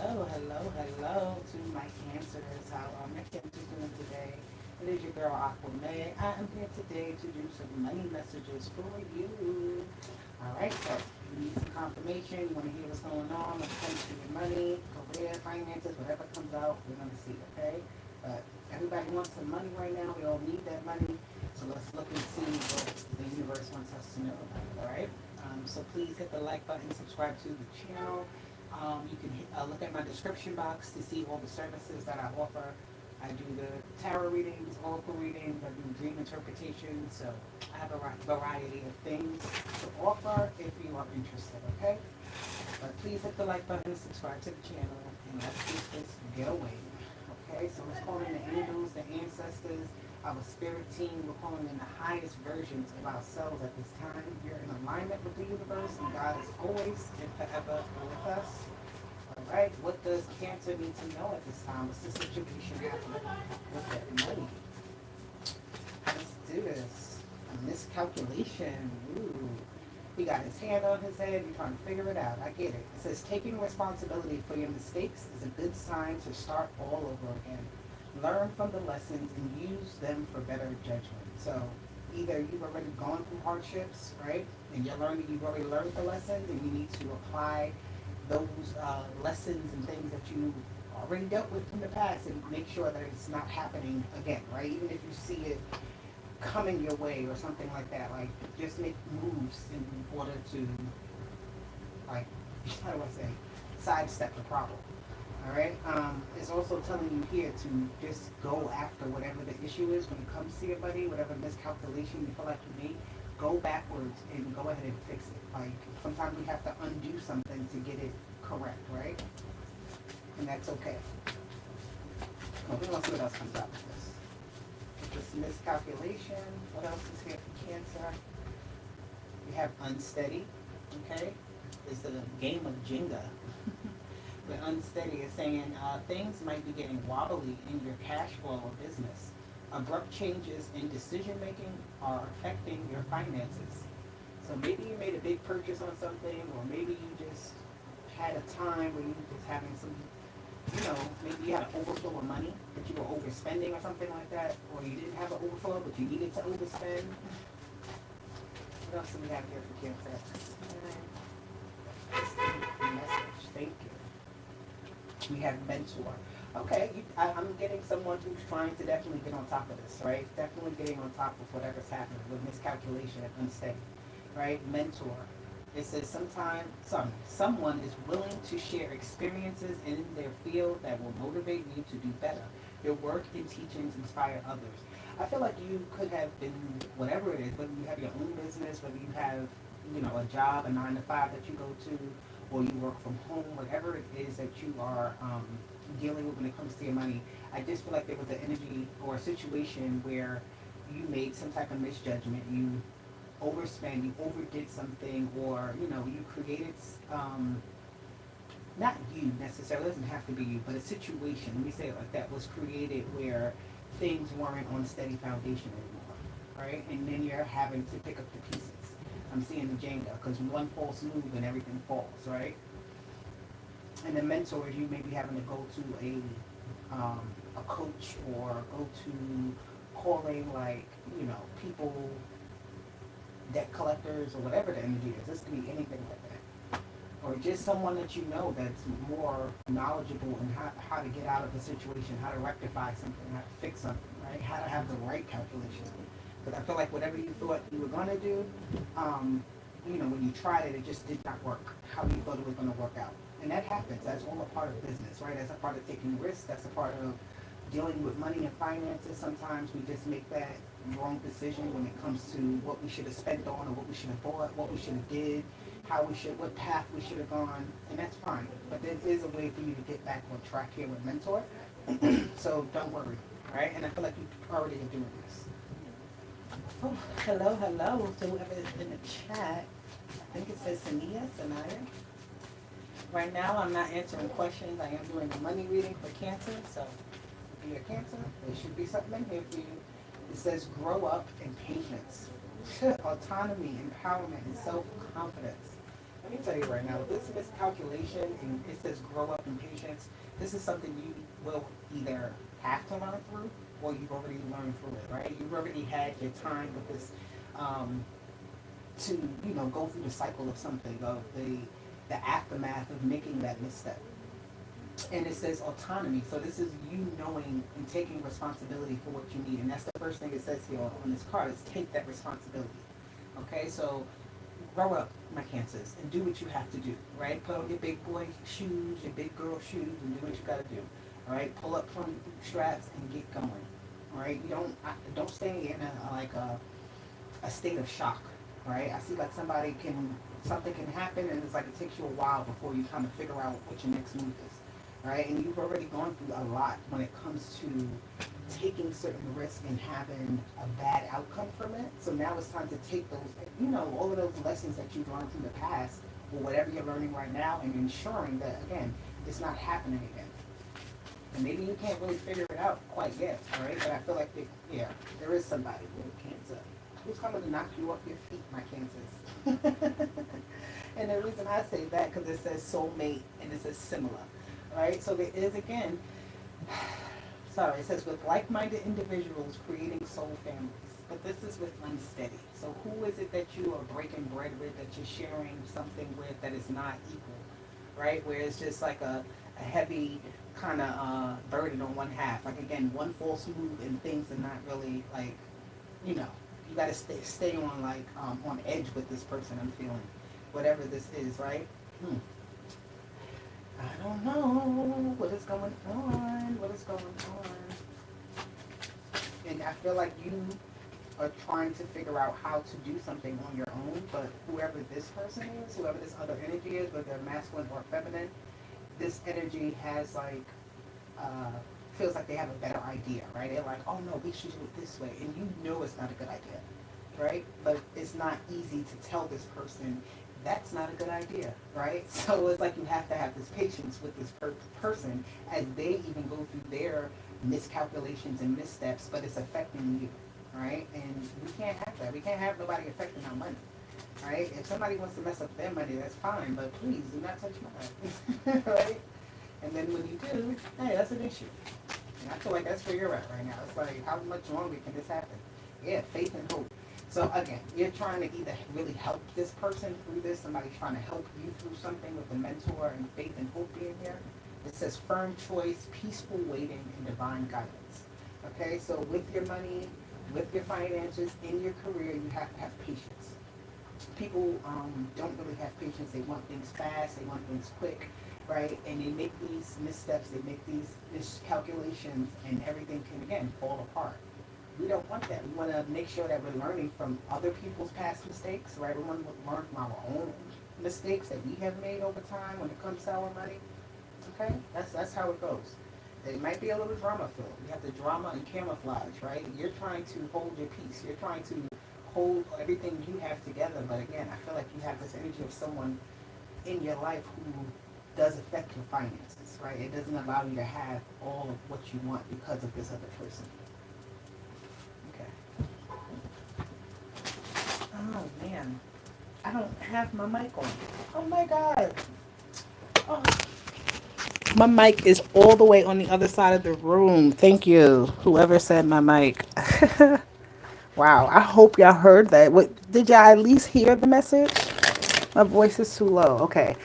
Hello to my cancers. How are my cancers doing today? It is your girl Aquaman. I am here today to do some money messages for you. Alright, so you need some confirmation, you want to hear what's going on when it comes to your money, career, finances, whatever comes out, we're going to see, okay? But everybody wants some money right now, we all need that money, so let's look and see what the universe wants us to know about it, alright? So please hit the like button, subscribe to the channel. You can look at my description box to see all the services that I offer. I do the tarot readings, oracle readings, I do dream interpretation, so I have a variety of things to offer if you are interested, okay? But please hit the like button, subscribe to the channel, and let's get this going, okay? So let's call in the angels, the ancestors, our spirit team. We're calling in the highest versions of ourselves at this time. You're in alignment with the universe, and God is always and forever with us. All right, what does Cancer need to know at this time? What's the situation happening with that money? Let's do this. A miscalculation. Ooh. He got his hand on his head. You're trying to figure it out. I get it. It says taking responsibility for your mistakes is a good sign to start all over again. Learn from the lessons and use them for better judgment. So either you've already gone through hardships, right? And you've already learned the lessons and you need to apply those lessons and things that you already dealt with in the past and make sure that it's not happening again, right? Even if you see it coming your way or something like that, like just make moves in order to, like, how do I say, sidestep the problem. All right. It's also telling you here to just go after whatever the issue is when it comes to your money, whatever miscalculation you feel like you made. Go backwards and go ahead and fix it. Like sometimes we have to undo something to get it correct, right? And that's okay. Okay, let's see what else comes out with this. This miscalculation. What else is here for Cancer? We have unsteady. Okay, it's the game of Jenga. But unsteady is saying things might be getting wobbly in your cash flow or business. Abrupt changes in decision making are affecting your finances. So maybe you made a big purchase on something, or maybe you just had a time where you were just having some, maybe you had an overflow of money, but you were overspending or something like that, or you didn't have an overflow, but you needed to overspend. What else do we have here for Cancer? Message. Thank you. We have mentor. Okay, I'm getting someone who's trying to definitely get on top of this, right? Definitely getting on top of whatever's happening with miscalculation and unsteady, right? Mentor. It says someone is willing to share experiences in their field that will motivate you to do better. Your work and teachings inspire others. I feel like you could have been whatever it is, whether you have your own business, whether you have, a job, a 9 to 5 that you go to, or you work from home, whatever it is that you are dealing with when it comes to your money. I just feel like there was an energy or a situation where you made some type of misjudgment, you overspent, you overdid something, or you created not you necessarily, it doesn't have to be you, but a situation, let me say it like that, was created where things weren't on a steady foundation anymore, right? And then you're having to pick up the pieces. I'm seeing the Jenga, because one false move and everything falls, right? And the mentor is you maybe having to go to a coach or go to calling like, people, debt collectors or whatever the energy is. This could be anything like that. Or just someone that you know that's more knowledgeable in how to get out of a situation, how to rectify something, how to fix something, right? How to have the right calculation. Because I feel like whatever you thought you were going to do, when you tried it, it just did not work how you thought it was going to work out. And that happens. That's all a part of business, right? That's a part of taking risks. That's a part of dealing with money and finances. Sometimes we just make that wrong decision when it comes to what we should have spent on or what we should have bought, what we should have did, what path we should have gone, and that's fine. But there is a way for you to get back on track here with Mentor. So don't worry, right? And I feel like you already are doing this. Oh, hello to whoever is in the chat. I think it says Sanaya. Right now, I'm not answering questions. I am doing a money reading for Cancer. So if you're a Cancer, there should be something in here for you. It says grow up in patience, autonomy, empowerment, and self-confidence. Let me tell you right now, this miscalculation, and it says grow up in patience, this is something you will either have to learn through or you've already learned through it, right? You've already had your time with this um, to, go through the cycle of something, of the aftermath of making that misstep. And it says autonomy. So this is you knowing and taking responsibility for what you need. And that's the first thing it says here on this card is take that responsibility. Okay, so grow up, my cancers, and do what you have to do, right? Put on your big boy shoes, your big girl shoes, and do what you gotta do. All right, pull up from the straps and get going. All right, you don't stay in a state of shock. Right, I see like something can happen, and it's like it takes you a while before you kind of figure out what your next move is. Right, and you've already gone through a lot when it comes to taking certain risks and having a bad outcome from it. So now it's time to take those, all of those lessons that you've learned from the past, or whatever you're learning right now, and ensuring that, again, it's not happening again. And maybe you can't really figure it out quite yet, all right? But I feel like, there is somebody with cancer who's coming to knock you off your feet, my cancers. And the reason I say that, because it says soulmate and it says similar, right? So there is, again, sorry, it says with like-minded individuals creating soul families. But this is with unsteady. So who is it that you are breaking bread with, that you're sharing something with that is not equal, right? Where it's just like a heavy kind of burden on one half. Like, again, one false move and things are not really like, you got to stay on on edge with this person. I'm feeling whatever this is, right? I don't know what is going on. What is going on? And I feel like you are trying to figure out how to do something on your own. But whoever this person is, whoever this other energy is, whether they're masculine or feminine, this energy has feels like they have a better idea, right? They're like, oh no, we should do it this way. And it's not a good idea, right? But it's not easy to tell this person that's not a good idea, right? So it's like you have to have this patience with this person as they even go through their miscalculations and missteps, but it's affecting you, right? And we can't have that. We can't have nobody affecting our money, right? If somebody wants to mess up their money, that's fine, but please do not touch mine, right? And then when you do, hey, that's an issue. And I feel like that's where you're at right now. It's like, how much longer can this happen? Yeah, faith and hope. So again, you're trying to either really help this person through this, somebody's trying to help you through something with the mentor and faith and hope being here. It says firm choice, peaceful waiting, and divine guidance. Okay, so with your money, with your finances, in your career, you have to have patience. People don't really have patience. They want things fast, they want things quick, right? And they make these missteps, they make these miscalculations, and everything can, again, fall apart. We don't want that. We want to make sure that we're learning from other people's past mistakes, right? We want to learn from our own mistakes that we have made over time when it comes to our money. Okay? That's how it goes. It might be a little drama filled. You have the drama and camouflage, right? You're trying to hold your peace. You're trying to hold everything you have together. But again, I feel like you have this energy of someone in your life who does affect your finances, right? It doesn't allow you to have all of what you want because of this other person. Oh man, I don't have my mic on. Oh my god. Oh. My mic is all the way on the other side of the room. Thank you, whoever said my mic. Wow, I hope y'all heard that. What did y'all at least hear the message? My voice is too low. Okay.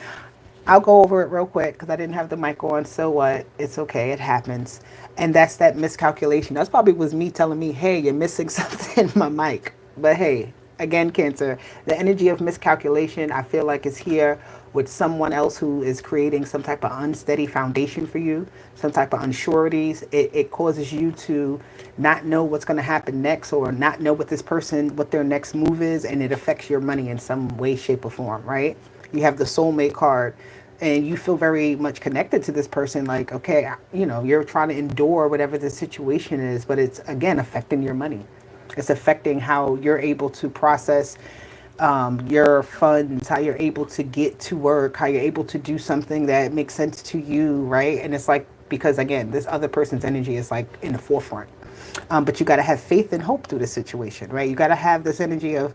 I'll go over it real quick because I didn't have the mic on. So what? It's okay. It happens. And that's that miscalculation. That's probably was me telling me, hey, you're missing something in my mic. But hey, again, Cancer, the energy of miscalculation, I feel like is here with someone else who is creating some type of unsteady foundation for you, some type of unsureties. It causes you to not know what's going to happen next or not know what this person, what their next move is. And it affects your money in some way, shape, or form, right? You have the soulmate card and you feel very much connected to this person, like, okay, you're trying to endure whatever the situation is, but it's again affecting your money. It's affecting how you're able to process your funds, how you're able to get to work, how you're able to do something that makes sense to you, right? And it's like, because again, this other person's energy is like in the forefront. But you got to have faith and hope through the situation, right? You got to have this energy of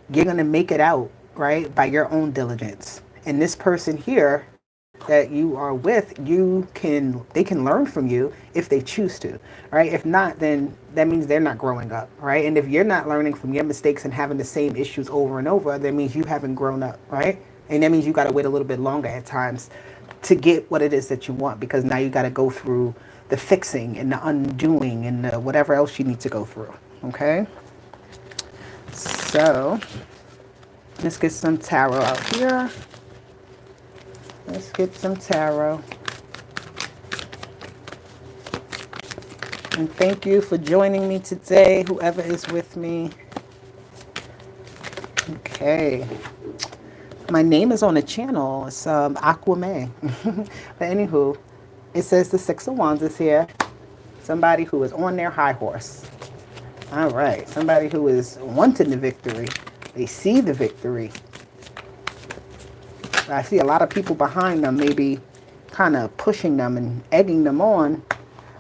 you're going to make it out, right, by your own diligence. And this person here that you are with, they can learn from you if they choose to, right? If not, then that means they're not growing up, right? And if you're not learning from your mistakes and having the same issues over and over, that means you haven't grown up, right? And that means you got to wait a little bit longer at times to get what it is that you want, because now you got to go through the fixing and the undoing and the whatever else you need to go through. Okay, so let's get some tarot out here. Let's get some tarot. And thank you for joining me today, whoever is with me. Okay. My name is on the channel. It's Aquame. But anywho, it says the Six of Wands is here. Somebody who is on their high horse. All right. Somebody who is wanting the victory. They see the victory. I see a lot of people behind them, maybe kind of pushing them and egging them on.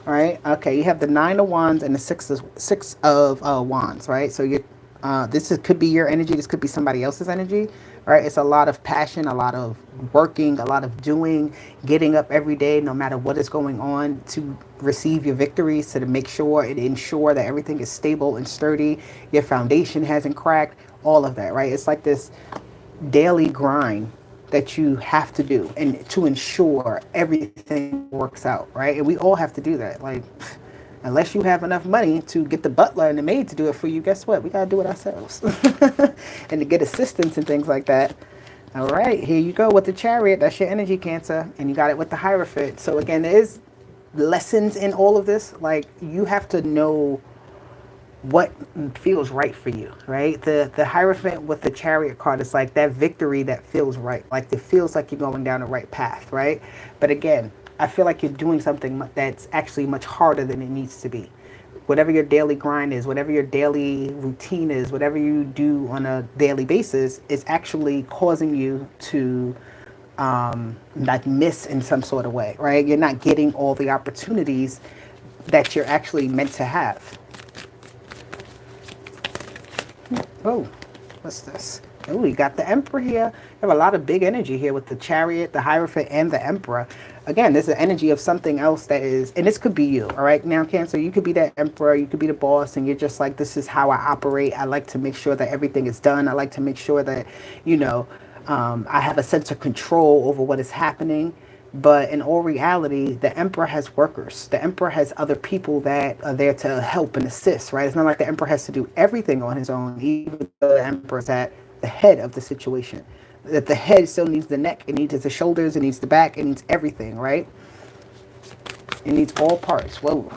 Right? Okay, you have the Nine of Wands and the Six of Wands, right? So could be your energy. This could be somebody else's energy, right? It's a lot of passion, a lot of working, a lot of doing, getting up every day, no matter what is going on, to receive your victories, to make sure and ensure that everything is stable and sturdy. Your foundation hasn't cracked. All of that, right? It's like this daily grind that you have to do and to ensure everything works out, right? And we all have to do that. Like, unless you have enough money to get the butler and the maid to do it for you, guess what? We got to do it ourselves. And to get assistance and things like that. All right, here you go with the Chariot. That's your energy, Cancer. And you got it with the Hierophant. So again, there is lessons in all of this. Like, you have to know what feels right for you, right? The Hierophant with the Chariot card is like that victory that feels right. Like, it feels like you're going down the right path, right? But again, I feel like you're doing something that's actually much harder than it needs to be. Whatever your daily grind is, whatever your daily routine is, whatever you do on a daily basis is actually causing you to like miss in some sort of way, right? You're not getting all the opportunities that you're actually meant to have. Oh, what's this? Oh, we got the Emperor here. We have a lot of big energy here with the Chariot, the Hierophant, and the Emperor. Again, there's an energy of something else that is, and this could be you, all right? Now, Cancer, you could be that Emperor, you could be the boss, and you're just like, this is how I operate. I like to make sure that everything is done. I like to make sure that, you know, I have a sense of control over what is happening. But in all reality, the Emperor has workers. The Emperor has other people that are there to help and assist, right? It's not like the Emperor has to do everything on his own, even though the Emperor is at the head of the situation. That the head still needs the neck, it needs the shoulders, it needs the back, it needs everything, right? It needs all parts. Whoa.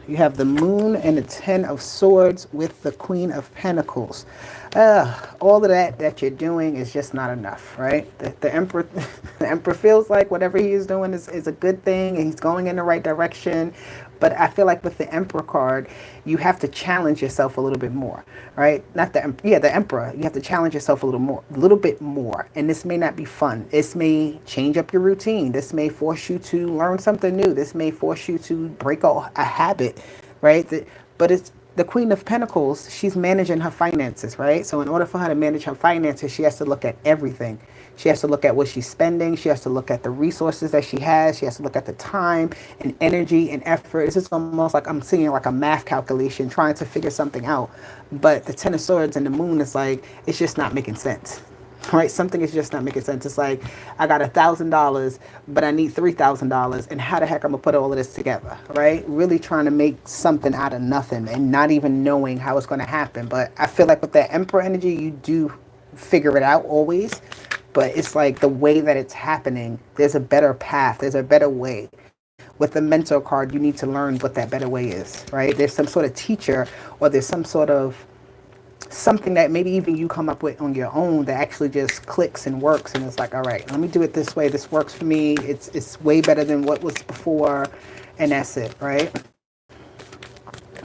You have the Moon and the Ten of Swords with the Queen of Pentacles. All of that you're doing is just not enough, right? The Emperor, the Emperor feels like whatever he is doing is a good thing and he's going in the right direction. But I feel like with the Emperor card, you have to challenge yourself a little bit more, right? Not the the Emperor. You have to challenge yourself a little bit more. And this may not be fun. This may change up your routine. This may force you to learn something new. This may force you to break a habit, right? But it's the Queen of Pentacles. She's managing her finances, right? So in order for her to manage her finances, she has to look at everything. She has to look at what she's spending. She has to look at the resources that she has. She has to look at the time and energy and effort. This is almost like I'm seeing like a math calculation, trying to figure something out. But the Ten of Swords and the Moon is like, it's just not making sense, right? Something is just not making sense. It's like, I got $1,000, but I need $3,000. And how the heck I'm gonna put all of this together, right? Really trying to make something out of nothing and not even knowing how it's gonna happen. But I feel like with that Emperor energy, you do figure it out always. But it's like the way that it's happening, there's a better path, there's a better way. With the Mentor card, you need to learn what that better way is, right? There's some sort of teacher, or there's some sort of something that maybe even you come up with on your own that actually just clicks and works, and it's like, all right, let me do it this way. This works for me. It's way better than what was before, and that's it, right?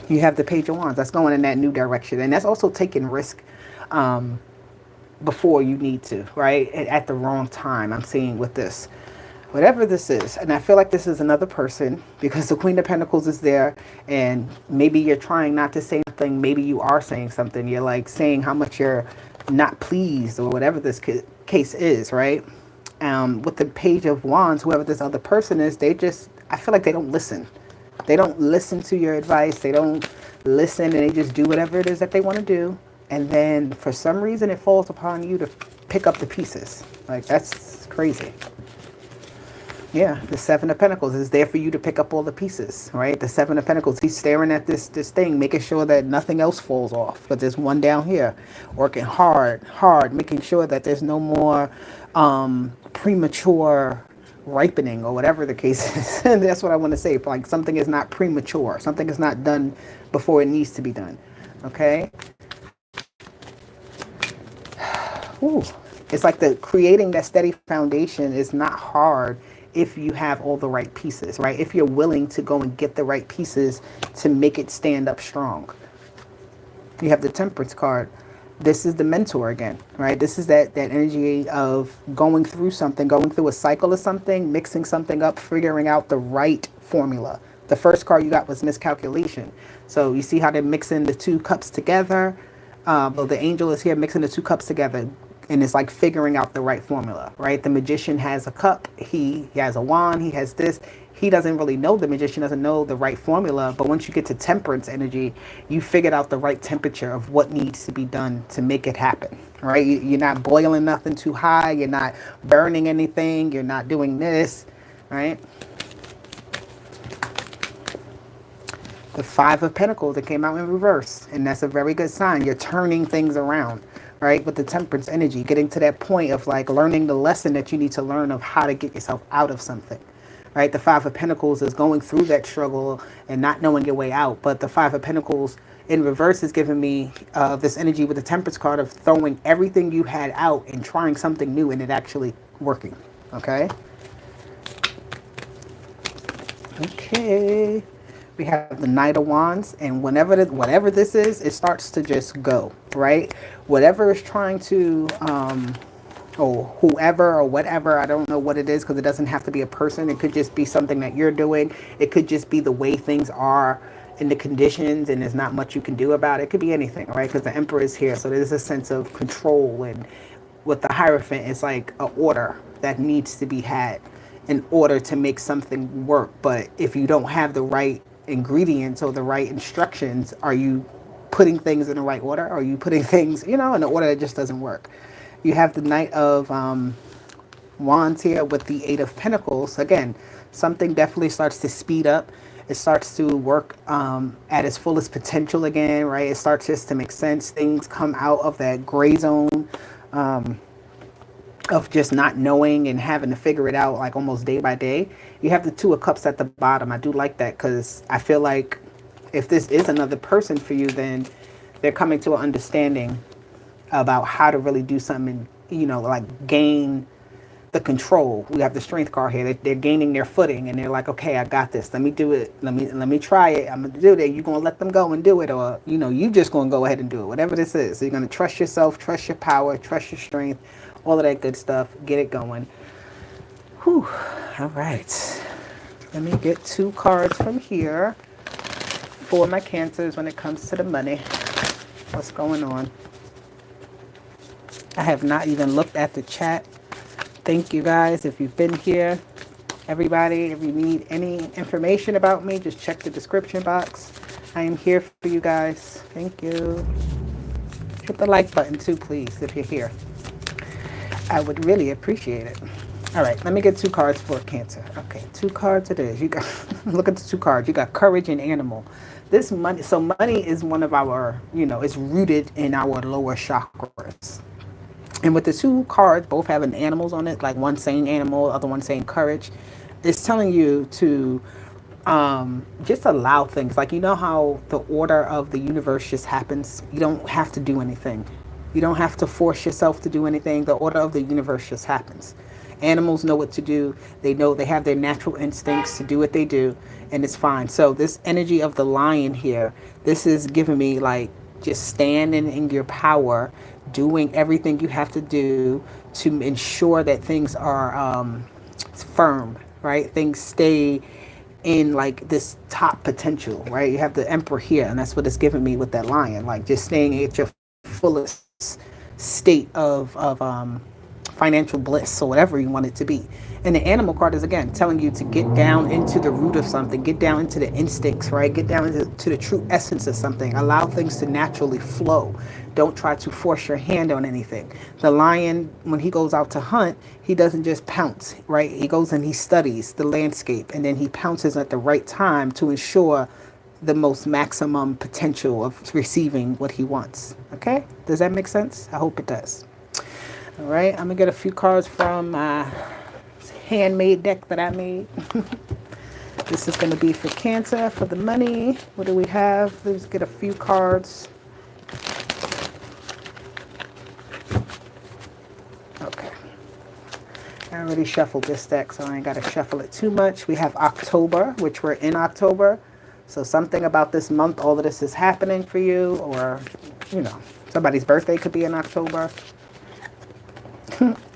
You have the Page of Wands. That's going in that new direction, and that's also taking risk before you need to, right? At the wrong time, I'm seeing with this. Whatever this is, and I feel like this is another person because the Queen of Pentacles is there, and maybe you're trying not to say something, maybe you are saying something, you're like saying how much you're not pleased or whatever this case is, right? With the Page of Wands, whoever this other person is, I feel like they don't listen. They don't listen to your advice. They don't listen, and they just do whatever it is that they want to do. And then for some reason, it falls upon you to pick up the pieces. Like, that's crazy. Yeah, the Seven of Pentacles is there for you to pick up all the pieces, right? The Seven of Pentacles, he's staring at this thing, making sure that nothing else falls off. But there's one down here, working hard, making sure that there's no more premature ripening or whatever the case is. And that's what I want to say. Like, something is not premature. Something is not done before it needs to be done. Okay? Ooh. It's like creating that steady foundation is not hard if you have all the right pieces, right? If you're willing to go and get the right pieces to make it stand up strong. You have the Temperance card. This is the mentor again, right? This is that energy of going through something, going through a cycle of something, mixing something up, figuring out the right formula. The first card you got was miscalculation. So you see how they're mixing the two cups together? Well, the angel is here mixing the two cups together. And it's like figuring out the right formula, right? The magician has a cup. He has a wand. He has this. He doesn't really know, the magician doesn't know the right formula. But once you get to temperance energy, you figured out the right temperature of what needs to be done to make it happen, right? You're not boiling nothing too high. You're not burning anything. You're not doing this, right? The Five of Pentacles that came out in reverse. And that's a very good sign. You're turning things around. Right, with the temperance energy, getting to that point of like learning the lesson that you need to learn of how to get yourself out of something. Right, the Five of Pentacles is going through that struggle and not knowing your way out. But the Five of Pentacles in reverse is giving me this energy with the Temperance card of throwing everything you had out and trying something new and it actually working. Okay. Okay. We have the Knight of Wands, and whatever this is, it starts to just go, right? Whatever is trying to, or whoever or whatever, I don't know what it is because it doesn't have to be a person. It could just be something that you're doing. It could just be the way things are in the conditions, and there's not much you can do about it. It could be anything, right? Because the Emperor is here, so there's a sense of control, and with the Hierophant, it's like an order that needs to be had in order to make something work. But if you don't have the right ingredients or the right instructions, are you putting things in the right order? Or are you putting things, in an order that just doesn't work? You have the Knight of Wands here with the Eight of Pentacles. Again, something definitely starts to speed up. It starts to work at its fullest potential again, right? It starts just to make sense. Things come out of that gray zone of just not knowing and having to figure it out like almost day by day. You have the Two of Cups at the bottom. I do like that because I feel like if this is another person for you, then they're coming to an understanding about how to really do something, like gain the control. We have the Strength card here. They're gaining their footing and they're like, okay, I got this. Let me do it. Let me try it. I'm going to do it. You're going to let them go and do it. Or, you just going to go ahead and do it. Whatever this is. So you're going to trust yourself, trust your power, trust your strength, all of that good stuff. Get it going. Whew. All right. Let me get 2 cards from here for my Cancers when it comes to the money. What's going on? I have not even looked at the chat. Thank you guys if you've been here. Everybody, if you need any information about me, just check the description box. I am here for you guys. Thank you. Hit the like button too, please, if you're here. I would really appreciate it. All right, let me get 2 cards for Cancer. Okay, 2 cards it is. You got look at the 2 cards. You got Courage and Animal. This money, so money is one of our, it's rooted in our lower chakras. And with the 2 cards, both having animals on it, like one saying animal, other one saying courage, it's telling you to just allow things. Like, how the order of the universe just happens? You don't have to do anything. You don't have to force yourself to do anything. The order of the universe just happens. Animals know what to do. They know, they have their natural instincts to do what they do, and it's fine. So this energy of the lion here, this is giving me like just standing in your power, doing everything you have to do to ensure that things are firm, right? Things stay in like this top potential, right? You have the Emperor here, and that's what it's giving me with that lion, like just staying at your fullest state of financial bliss or whatever you want it to be. And the animal card is again telling you to get down into the root of something, get down into the instincts, right? Get down into to the true essence of something. Allow things to naturally flow. Don't try to force your hand on anything. The lion, when he goes out to hunt, he doesn't just pounce, right? He goes and he studies the landscape and then he pounces at the right time to ensure the most maximum potential of receiving what he wants. Okay? Does that make sense? I hope it does. All right, I'm gonna get a few cards from my handmade deck that I made. This is gonna be for Cancer, for the money. What do we have? Let's get a few cards. Okay. I already shuffled this deck, so I ain't gotta shuffle it too much. We have October, which we're in October. So something about this month, all of this is happening for you, or, you know, somebody's birthday could be in October.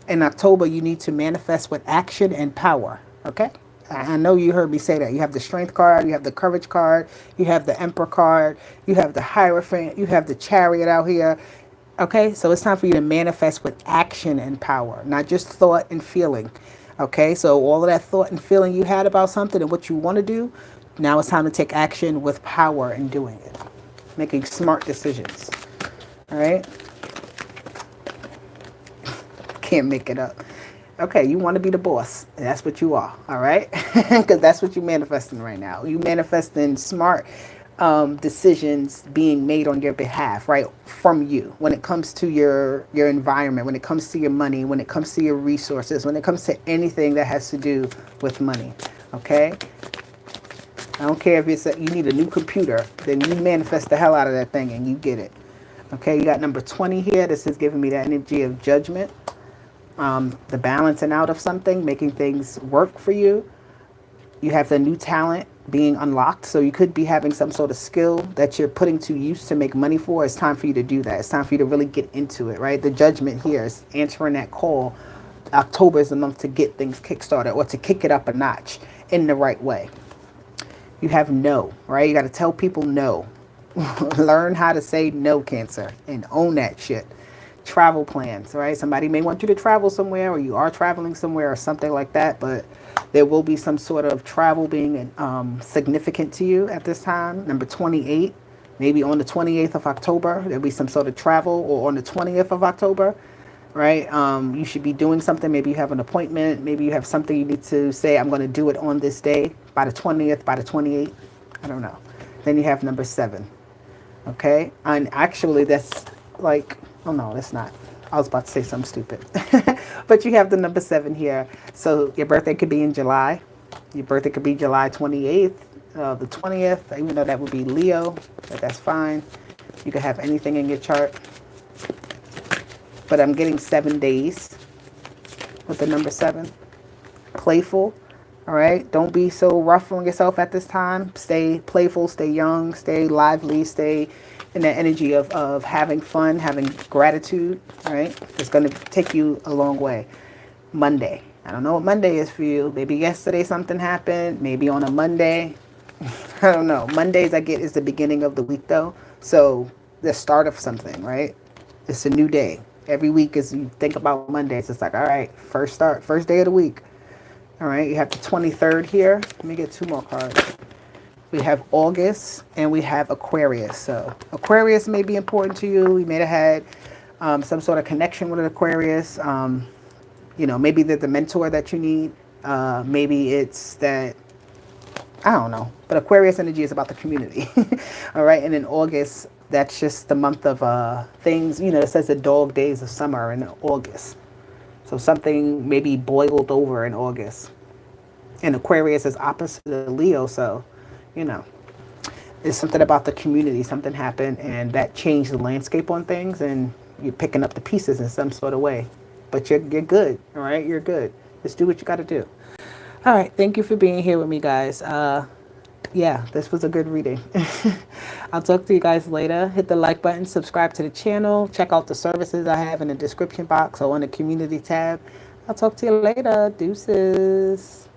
In October, you need to manifest with action and power, okay? I know you heard me say that. You have the Strength card, you have the Courage card, you have the Emperor card, you have the Hierophant, you have the Chariot out here, okay? So it's time for you to manifest with action and power, not just thought and feeling, okay? So all of that thought and feeling you had about something and what you want to do, now it's time to take action with power in doing it, making smart decisions, all right? Can't make it up. Okay, you want to be the boss. That's what you are, all right? Because that's what you're manifesting right now. You manifesting smart decisions being made on your behalf, right? From you. When it comes to your environment, when it comes to your money, when it comes to your resources, when it comes to anything that has to do with money, okay? I don't care if it's you need a new computer, then you manifest the hell out of that thing and you get it. Okay, you got number 20 here. This is giving me the energy of judgment. The balancing out of something, making things work for you. You have the new talent being unlocked. So you could be having some sort of skill that you're putting to use to make money for. It's time for you to do that. It's time for you to really get into it, right? The judgment here is answering that call. October is the month to get things kickstarted or to kick it up a notch in the right way. You have no, right? You got to tell people no. Learn how to say no, Cancer, and own that shit. Travel plans, right? Somebody may want you to travel somewhere, or you are traveling somewhere or something like that, but there will be some sort of travel being significant to you at this time. Number 28, maybe on the 28th of October, there'll be some sort of travel, or on the 20th of October, right? You should be doing something. Maybe you have an appointment. Maybe you have something you need to say, I'm going to do it on this day, by the 20th, by the 28th. I don't know. Then you have number 7. Okay? And actually, that's like, oh no, that's not. I was about to say something stupid. But you have the number 7 here. So your birthday could be in July. Your birthday could be July 28th, the 20th, even though that would be Leo, but that's fine. You could have anything in your chart. But I'm getting 7 days with the number 7. Playful. All right. Don't be so rough on yourself at this time. Stay playful, stay young, stay lively, stay in that energy of having fun, having gratitude. All right. It's going to take you a long way. Monday. I don't know what Monday is for you. Maybe yesterday something happened. Maybe on a Monday. I don't know. Mondays I get is the beginning of the week though. So the start of something, right? It's a new day. Every week as you think about Mondays, it's like, all right, first day of the week. All right, you have the 23rd here. Let me get 2 more cards. We have August and we have Aquarius. So Aquarius may be important to you. You may have had some sort of connection with an Aquarius. You know, maybe they're the mentor that you need. Maybe it's that, I don't know. But Aquarius energy is about the community. All right, and in August, that's just the month of things, you know, it says the dog days of summer in August. So something maybe boiled over in August. And Aquarius is opposite of Leo, so, you know, it's something about the community. Something happened and that changed the landscape on things and you're picking up the pieces in some sort of way. But you're good, all right? You're good. Just do what you got to do. All right, thank you for being here with me, guys. Yeah, this was a good reading. I'll talk to you guys later. Hit the like button, subscribe to the channel, check out the services I have in the description box or on the community tab. I'll talk to you later. Deuces.